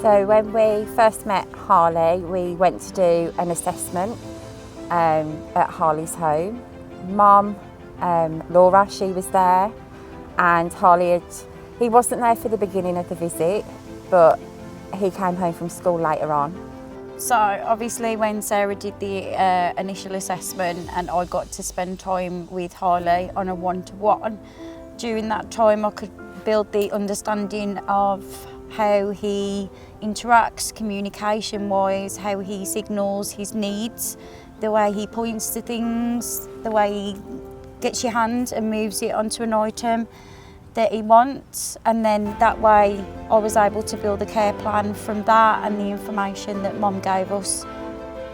So when we first met Harley, we went to do an assessment at Harley's home. Mum, Laura, she was there, and he wasn't there for the beginning of the visit, but he came home from school later on. So obviously when Sarah did the initial assessment and I got to spend time with Harley on a one-to-one, during that time I could build the understanding of how he interacts communication-wise, how he signals his needs, the way he points to things, the way he gets your hand and moves it onto an item that he wants, and then that way I was able to build a care plan from that and the information that Mum gave us.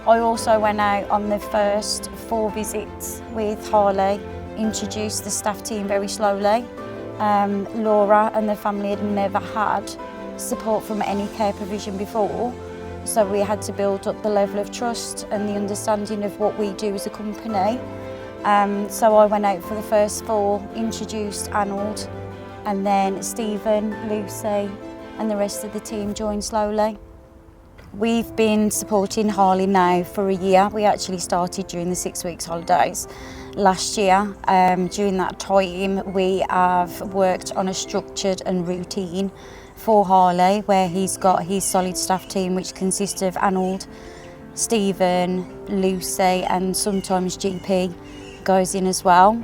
I also went out on the first 4 visits with Harley, introduced the staff team very slowly. Laura and the family had never had support from any care provision before, so we had to build up the level of trust and the understanding of what we do as a company. So I went out for the first 4, introduced Arnold, and then Stephen, Lucy and the rest of the team joined slowly. We've been supporting Harley now for a year. We actually started during the 6 weeks holidays last year. During that time we have worked on a structured and routine for Harley, where he's got his solid staff team, which consists of Arnold, Stephen, Lucy and sometimes GP goes in as well.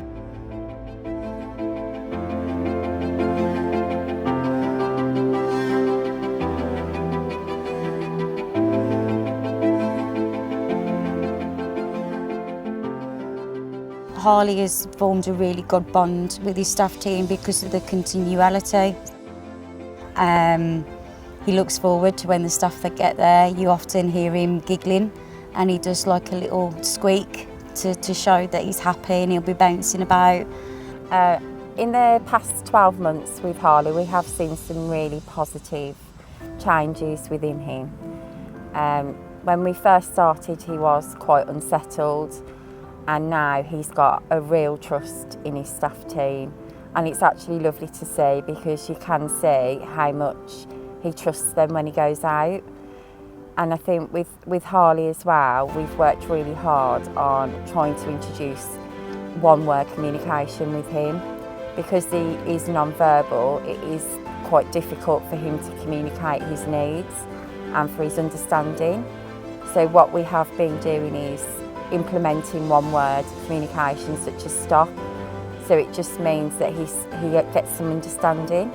Harley has formed a really good bond with his staff team because of the continuality. He looks forward to when the staff that get there, you often hear him giggling and he does like a little squeak to show that he's happy, and he'll be bouncing about. In the past 12 months with Harley, we have seen some really positive changes within him. When we first started, he was quite unsettled, and now he's got a real trust in his staff team, and it's actually lovely to see because you can see how much he trusts them when he goes out. And I think with Harley as well, we've worked really hard on trying to introduce one-word communication with him. Because he is non-verbal, it is quite difficult for him to communicate his needs and for his understanding. So what we have been doing is implementing one-word communication such as stop. So it just means that he gets some understanding.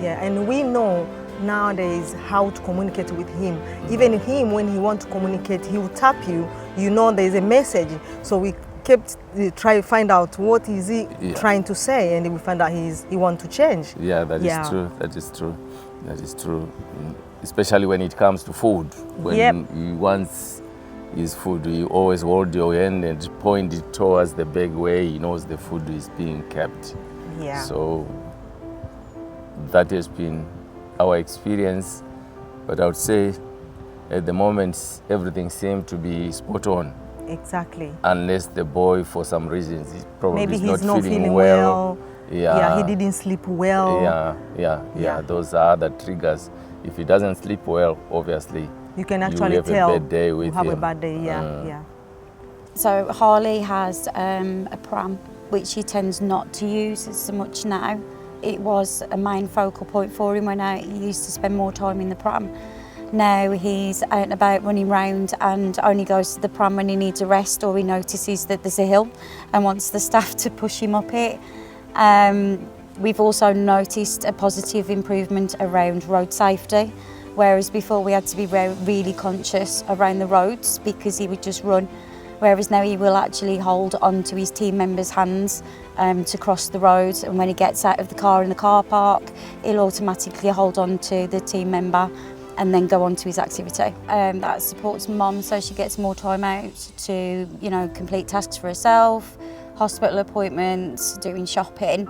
Yeah, and we know nowadays how to communicate with him. Even him, when he wants to communicate, he will tap you. You know there's a message. So we kept trying to find out what is he trying to say, and we found out he wants to change. Yeah, that is true. That is true. That is true. Especially when it comes to food. When he wants his food, you always hold your hand and point it towards the big way he knows the food is being kept. Yeah. So that has been our experience, but I would say at the moment everything seemed to be spot on. Exactly. Unless the boy, for some reasons, he's probably maybe he's not feeling well. Yeah, he didn't sleep well. Yeah. Those are the triggers. If he doesn't sleep well, obviously, you can actually have tell a bad day with you have him. a bad day. Yeah. So Harley has a pram, which he tends not to use so much now. It was a main focal point for him when he used to spend more time in the pram. Now he's out and about running round and only goes to the pram when he needs a rest or he notices that there's a hill and wants the staff to push him up it. We've also noticed a positive improvement around road safety, whereas before we had to be really conscious around the roads because he would just run, whereas now he will actually hold onto his team members' hands to cross the road, and when he gets out of the car in the car park, he'll automatically hold on to the team member and then go on to his activity. That supports Mum, so she gets more time out to, complete tasks for herself, hospital appointments, doing shopping,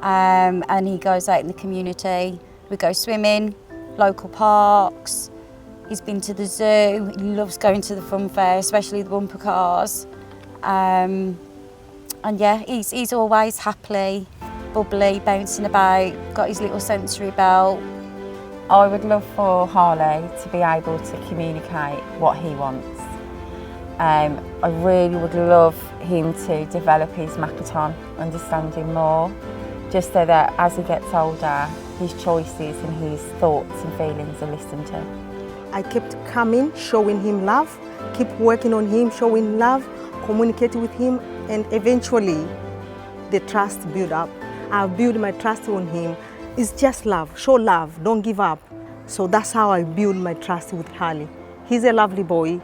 and he goes out in the community. We go swimming, local parks. He's been to the zoo. He loves going to the fun fair, especially the bumper cars. And yeah, he's always happily, bubbly, bouncing about, got his little sensory belt. I would love for Harley to be able to communicate what he wants. I really would love him to develop his Makaton understanding more, just so that as he gets older, his choices and his thoughts and feelings are listened to. I kept coming, showing him love, keep working on him, showing love, communicating with him, and eventually the trust built up. I've built my trust on him. It's just love, show love, don't give up. So that's how I build my trust with Harley. He's a lovely boy.